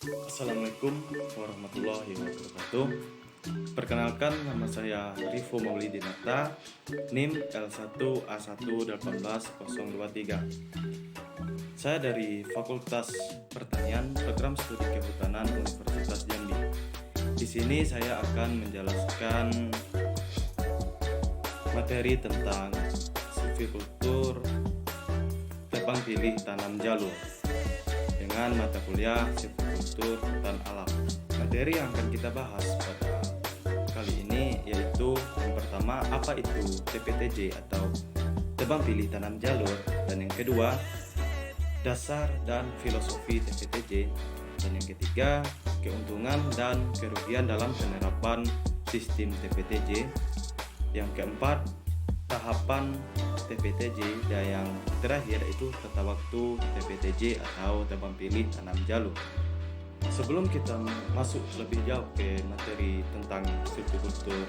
Assalamualaikum warahmatullahi wabarakatuh. Perkenalkan, nama saya Rifo Maulidinata, NIM L1A1181023. Saya dari Fakultas Pertanian, Program Studi Kehutanan Universitas Jambi. Di sini saya akan menjelaskan materi tentang silvikultur tebang pilih tanam jalur dengan mata kuliah silvikultur hutan alam. Materi yang akan kita bahas pada kali ini yaitu yang pertama, apa itu TPTJ atau tebang pilih tanam jalur, dan yang kedua, dasar dan filosofi TPTJ, dan yang ketiga, keuntungan dan kerugian dalam penerapan sistem TPTJ, yang keempat, tahapan TPTJ, dan yang terakhir itu tata waktu TPTJ atau tebang pilih tanam jalur. Sebelum kita masuk lebih jauh ke materi tentang silvikultur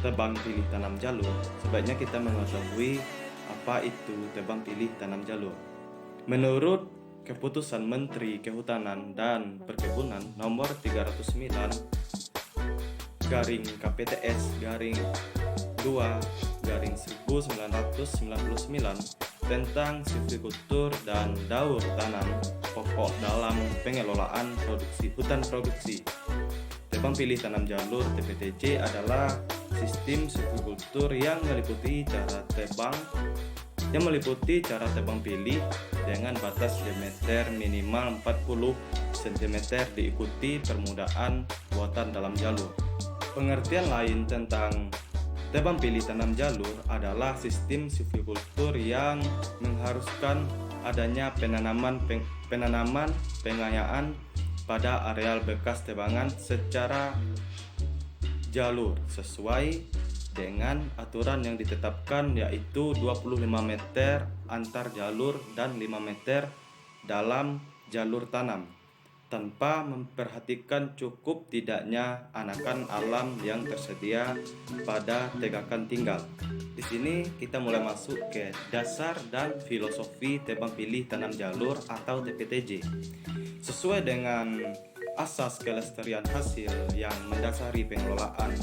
tebang pilih tanam jalur, sebaiknya kita mengetahui apa itu tebang pilih tanam jalur. Menurut Keputusan Menteri Kehutanan dan Perkebunan Nomor 309 garing KPTS garing 2/1999 tentang silvikultur dan daur tanam pokok dalam pengelolaan produksi hutan produksi. Tebang pilih tanam jalur TPTJ adalah sistem silvikultur yang meliputi cara tebang pilih dengan batas diameter minimal 40 cm diikuti permukaan buatan dalam jalur. Pengertian lain tentang tebang pilih tanam jalur adalah sistem silvikultur yang mengharuskan adanya penanaman pengayaan pada areal bekas tebangan secara jalur sesuai dengan aturan yang ditetapkan, yaitu 25 meter antar jalur dan 5 meter dalam jalur tanam, tanpa memperhatikan cukup tidaknya anakan alam yang tersedia pada tegakan tinggal. Di sini kita mulai masuk ke dasar dan filosofi tebang pilih tanam jalur atau TPTJ. Sesuai dengan asas kelestarian hasil yang mendasari pengelolaan,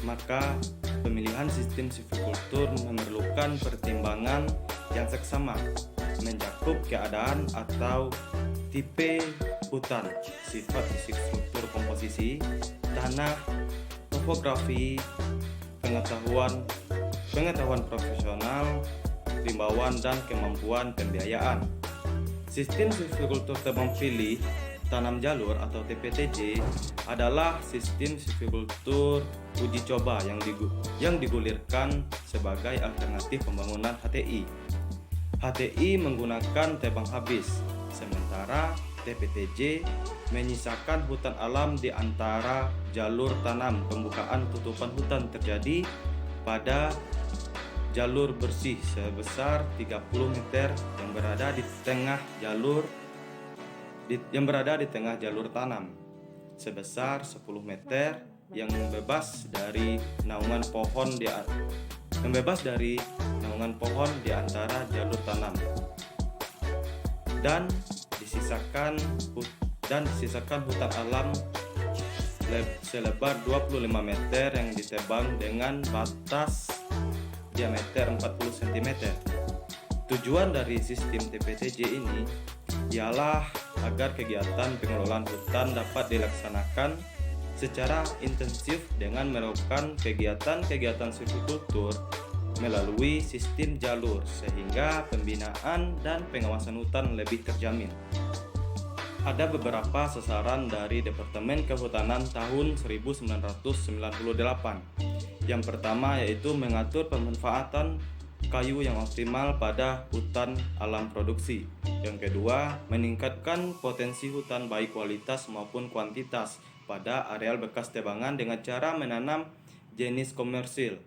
maka pemilihan sistem silvikultur memerlukan pertimbangan yang seksama, mencakup keadaan atau tipe hutan, sifat fisik struktur komposisi, tanah, topografi, pengetahuan profesional, himbauan dan kemampuan pembiayaan. Sistem silvikultur tebang pilih tanam jalur atau TPTJ adalah sistem silvikultur uji coba yang digulirkan sebagai alternatif pembangunan HTI. HTI menggunakan tebang habis, sementara TPTJ menyisakan hutan alam di antara jalur tanam. Pembukaan tutupan hutan terjadi pada jalur bersih sebesar 30 meter yang berada di tengah jalur tanam, sebesar 10 meter yang bebas dari naungan pohon di antara jalur tanam, dan disisakan hutan alam selebar 25 meter yang ditebang dengan batas diameter 40 cm. Tujuan dari sistem TPTJ ini ialah agar kegiatan pengelolaan hutan dapat dilaksanakan secara intensif dengan melakukan kegiatan silvikultur melalui sistem jalur, sehingga pembinaan dan pengawasan hutan lebih terjamin. Ada beberapa sasaran dari Departemen Kehutanan tahun 1998. Yang pertama yaitu mengatur pemanfaatan kayu yang optimal pada hutan alam produksi. Yang kedua, meningkatkan potensi hutan baik kualitas maupun kuantitas pada areal bekas tebangan dengan cara menanam jenis komersil,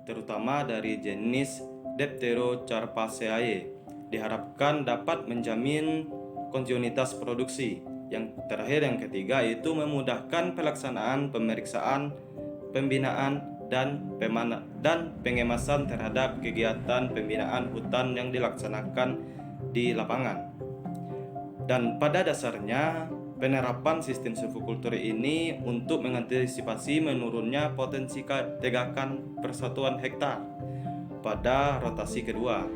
terutama dari jenis Dipterocarpaceae. Diharapkan dapat menjamin kontinuitas produksi. Yang terakhir, yang ketiga, yaitu memudahkan pelaksanaan pemeriksaan, pembinaan, dan pengemasan terhadap kegiatan pembinaan hutan yang dilaksanakan di lapangan. Dan pada dasarnya, Penerapan sistem silvikultur ini untuk mengantisipasi menurunnya potensi tegakan persatuan hektar pada rotasi kedua.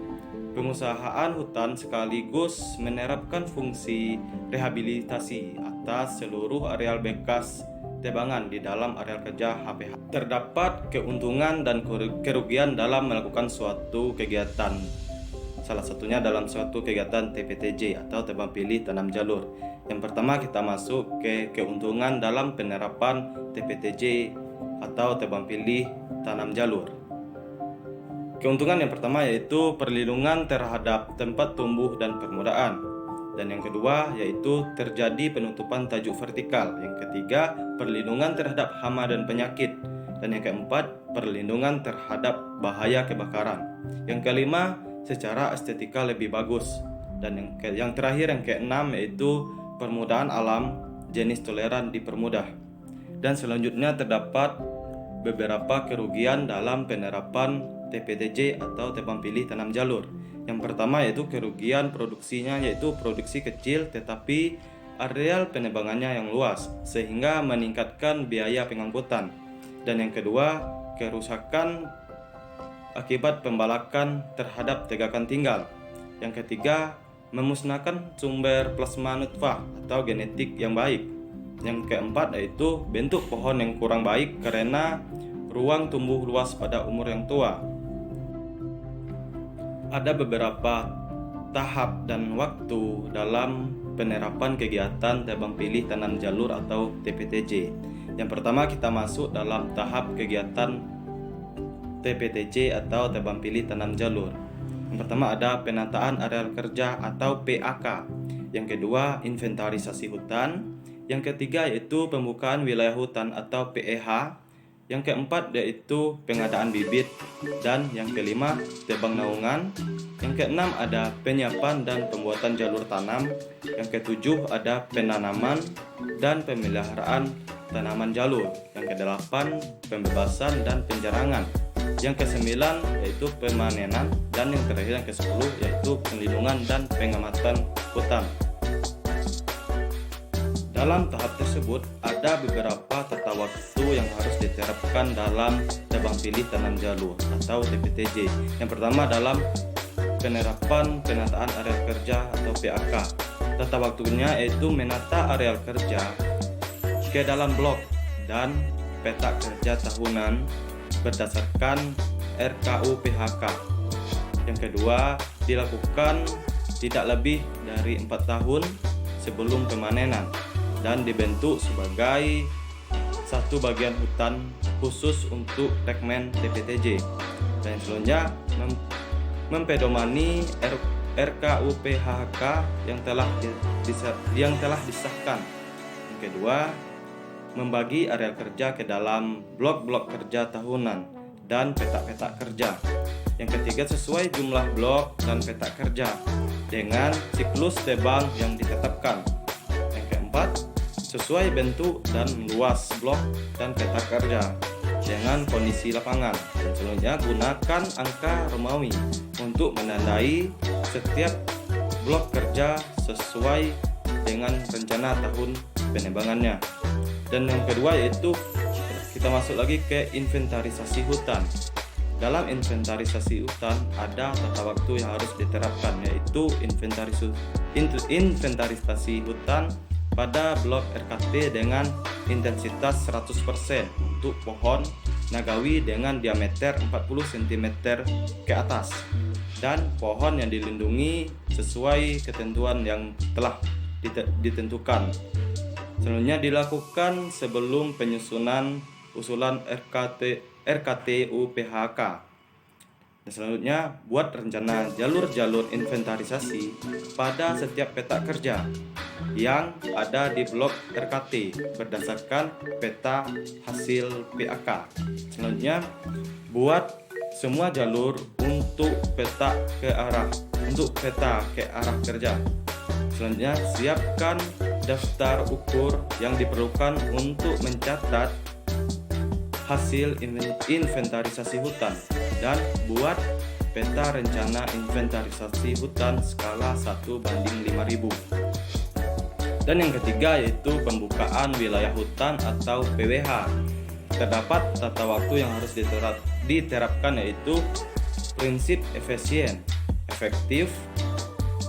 Pengusahaan hutan sekaligus menerapkan fungsi rehabilitasi atas seluruh areal bekas tebangan di dalam areal kerja HPH. Terdapat keuntungan dan kerugian dalam melakukan suatu kegiatan. Salah satunya dalam suatu kegiatan TPTJ atau tebang pilih tanam jalur. Yang pertama kita masuk ke keuntungan dalam penerapan TPTJ atau tebang pilih tanam jalur. Keuntungan yang pertama yaitu perlindungan terhadap tempat tumbuh dan permukaan. Dan yang kedua yaitu terjadi penutupan tajuk vertikal. Yang ketiga, perlindungan terhadap hama dan penyakit. Dan yang keempat, perlindungan terhadap bahaya kebakaran. Yang kelima, secara estetika lebih bagus. Dan yang terakhir, yang keenam yaitu permudahan alam, jenis toleran dipermudah. Dan selanjutnya terdapat beberapa kerugian dalam penerapan TPTJ atau tebang pilih tanam jalur. Yang pertama yaitu kerugian produksinya, yaitu produksi kecil tetapi areal penebangannya yang luas sehingga meningkatkan biaya pengangkutan. Dan yang kedua, kerusakan akibat pembalakan terhadap tegakan tinggal. Yang ketiga, memusnahkan sumber plasma nutfah atau genetik yang baik. Yang keempat yaitu bentuk pohon yang kurang baik karena ruang tumbuh luas pada umur yang tua. Ada beberapa tahap dan waktu dalam penerapan kegiatan tebang pilih tanam jalur atau TPTJ. Yang pertama kita masuk dalam tahap kegiatan TPTJ atau tebang pilih tanam jalur. Yang pertama ada penataan areal kerja atau PAK. Yang kedua inventarisasi hutan. Yang ketiga yaitu pembukaan wilayah hutan atau PEH. Yang keempat yaitu pengadaan bibit. Dan yang kelima tebang naungan. Yang keenam ada penyiapan dan pembuatan jalur tanam. Yang ketujuh ada penanaman dan pemeliharaan tanaman jalur. Yang kedelapan pembebasan dan penjarangan. Yang kesembilan yaitu pemanenan. Dan yang terakhir yang kesepuluh yaitu perlindungan dan pengamatan hutan. Dalam tahap tersebut ada beberapa tata waktu yang harus diterapkan dalam tebang pilih tanam jalur atau TPTJ. Yang pertama dalam penerapan penataan areal kerja atau PAK. Tata waktunya yaitu menata areal kerja ke dalam blok dan peta kerja tahunan berdasarkan RKU PHK. Yang kedua, dilakukan tidak lebih dari 4 tahun sebelum pemanenan dan dibentuk sebagai satu bagian hutan khusus untuk segmen TPTJ. Dan selanjutnya mempedomani RKU PHK yang telah disahkan. Yang kedua, membagi area kerja ke dalam blok-blok kerja tahunan dan peta-peta kerja. Yang ketiga, sesuai jumlah blok dan peta kerja dengan siklus tebang yang ditetapkan. Yang keempat, sesuai bentuk dan luas blok dan peta kerja dengan kondisi lapangan. Dan selanjutnya gunakan angka Romawi untuk menandai setiap blok kerja sesuai dengan rencana tahun penebangannya. Dan yang kedua yaitu kita masuk lagi ke inventarisasi hutan. Dalam inventarisasi hutan ada tata waktu yang harus diterapkan, yaitu inventarisasi hutan pada blok RKT dengan intensitas 100% untuk pohon nagawi dengan diameter 40 cm ke atas dan pohon yang dilindungi sesuai ketentuan yang telah ditentukan. Selanjutnya dilakukan sebelum penyusunan usulan RKTU PHK. Dan selanjutnya buat rencana jalur-jalur inventarisasi pada setiap peta kerja yang ada di blok RKT berdasarkan peta hasil PAK. Selanjutnya buat semua jalur untuk peta ke arah kerja. Selanjutnya siapkan daftar ukur yang diperlukan untuk mencatat hasil inventarisasi hutan dan buat peta rencana inventarisasi hutan skala 1:5000. Dan yang ketiga yaitu pembukaan wilayah hutan atau PWH. Terdapat tata waktu yang harus diterapkan yaitu prinsip efisien, efektif,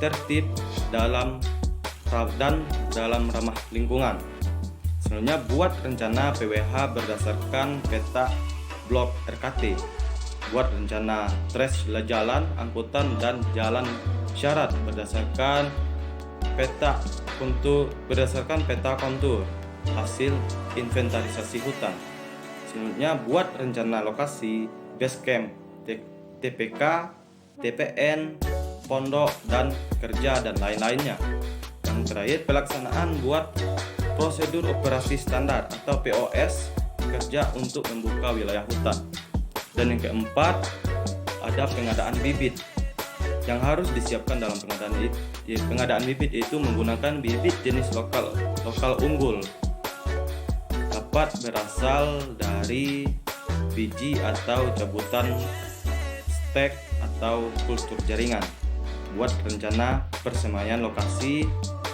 tertib, dan dalam ramah lingkungan. Selanjutnya, buat rencana PWH berdasarkan peta blok RKT. Buat rencana trace jalan, angkutan, dan jalan syarat berdasarkan peta kontur hasil inventarisasi hutan. Selanjutnya, buat rencana lokasi, base camp, TPK, TPN, pondok, dan kerja, dan lain-lainnya. Yang terakhir, pelaksanaan buat prosedur operasi standar atau POS kerja untuk membuka wilayah hutan. Dan yang keempat, ada pengadaan bibit. Yang harus disiapkan dalam pengadaan bibit itu menggunakan bibit jenis lokal unggul. Dapat berasal dari biji atau cabutan stek atau kultur jaringan. Buat rencana persemaian lokasi,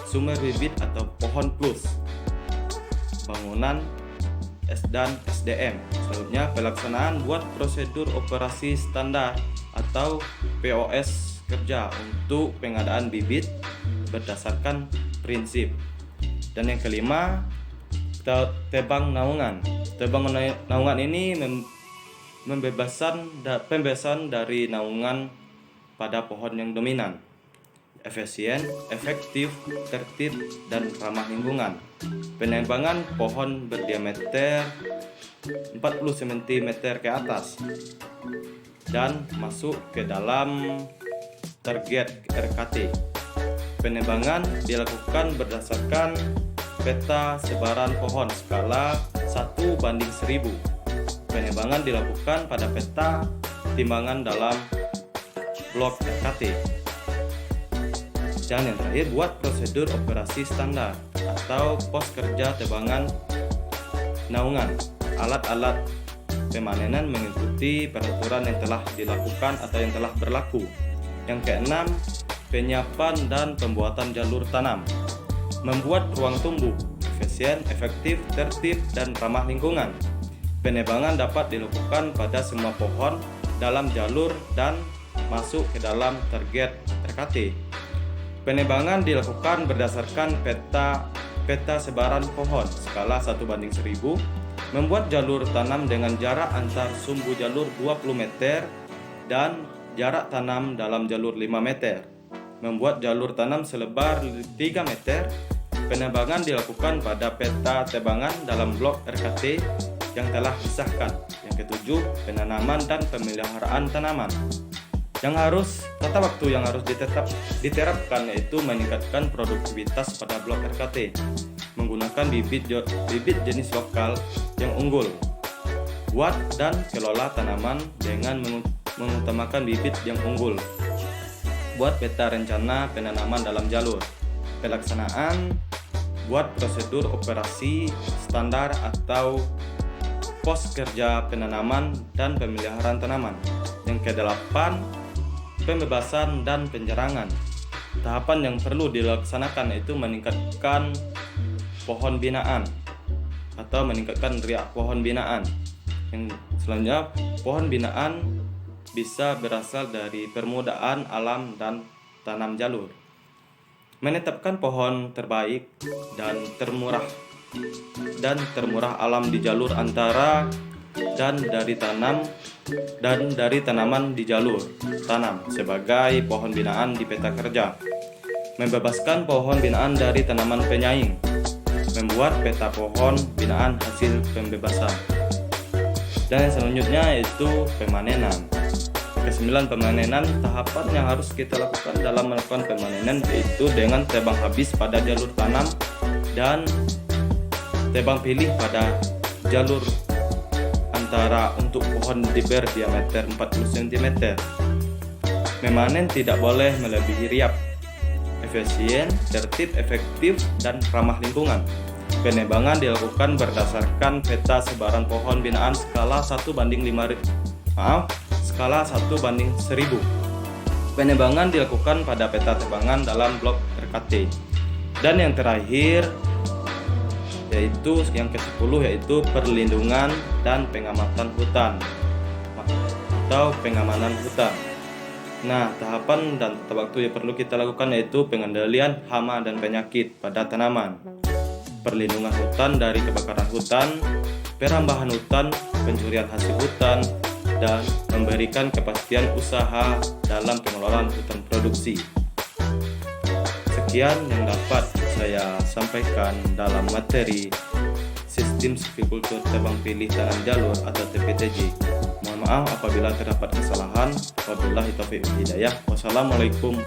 sumber bibit atau pohon plus, bangunan dan SDM. Selanjutnya, pelaksanaan buat prosedur operasi standar atau POS kerja untuk pengadaan bibit berdasarkan prinsip. Dan yang kelima, tebang naungan. Tebang naungan ini pembebasan dari naungan pada pohon yang dominan, efisien, efektif, tertib, dan ramah lingkungan. Penebangan pohon berdiameter 40 cm ke atas dan masuk ke dalam target RKT. Penebangan dilakukan berdasarkan peta sebaran pohon skala 1:1000. Penebangan dilakukan pada peta timbangan dalam blok RKT. Dan yang terakhir, buat prosedur operasi standar atau pos kerja tebangan naungan. Alat-alat pemanenan mengikuti peraturan yang telah dilakukan atau yang telah berlaku. Yang keenam, penyiapan dan pembuatan jalur tanam. Membuat ruang tumbuh efisien, efektif, tertib, dan ramah lingkungan. Penebangan dapat dilakukan pada semua pohon dalam jalur dan masuk ke dalam target RKT. Penebangan dilakukan berdasarkan peta sebaran pohon skala 1:1000. Membuat jalur tanam dengan jarak antar sumbu jalur 20 meter dan jarak tanam dalam jalur 5 meter. Membuat jalur tanam selebar 3 meter. Penebangan dilakukan pada peta tebangan dalam blok RKT yang telah disahkan. Yang ketujuh, penanaman dan pemeliharaan tanaman. Tata waktu yang harus diterapkan yaitu meningkatkan produktivitas pada blok RKT menggunakan bibit jenis lokal yang unggul. Buat dan kelola tanaman dengan mengutamakan bibit yang unggul. Buat peta rencana penanaman dalam jalur. Pelaksanaan buat prosedur operasi standar atau pos kerja penanaman dan pemeliharaan tanaman. Yang kedelapan, pembebasan dan penjerangan. Tahapan yang perlu dilaksanakan yaitu meningkatkan pohon binaan atau meningkatkan riak pohon binaan. Yang selanjutnya, pohon binaan bisa berasal dari permukaan alam dan tanam jalur. Menetapkan pohon terbaik dan termurah alam di jalur antara dan dari tanaman di jalur tanam sebagai pohon binaan di peta kerja. Membebaskan pohon binaan dari tanaman penyaing. Membuat peta pohon binaan hasil pembebasan. Dan yang selanjutnya yaitu pemanenan. Kesembilan, pemanenan. Tahapan yang harus kita lakukan dalam melakukan pemanenan yaitu dengan tebang habis pada jalur tanam dan tebang pilih pada jalur antara untuk pohon berdiameter 40 cm. Memanen tidak boleh melebihi riap. Efisien, tertib, efektif, dan ramah lingkungan. Penebangan dilakukan berdasarkan peta sebaran pohon binaan skala 1:1000. Penebangan dilakukan pada peta tebangan dalam blok RKT. Dan yang terakhir yaitu yang ke-10 yaitu perlindungan dan pengamatan hutan atau pengamanan hutan. Nah, tahapan dan tata waktu yang perlu kita lakukan yaitu pengendalian hama dan penyakit pada tanaman, perlindungan hutan dari kebakaran hutan, perambahan hutan, pencurian hasil hutan, dan memberikan kepastian usaha dalam pengelolaan hutan produksi. Sekian yang dapat saya sampaikan dalam materi Sistem Silvicultur Tebang Pilih Tanam Jalur atau TPTJ. Mohon maaf apabila terdapat kesalahan. Wabillahi taufiq wal hidayah. Wassalamualaikum.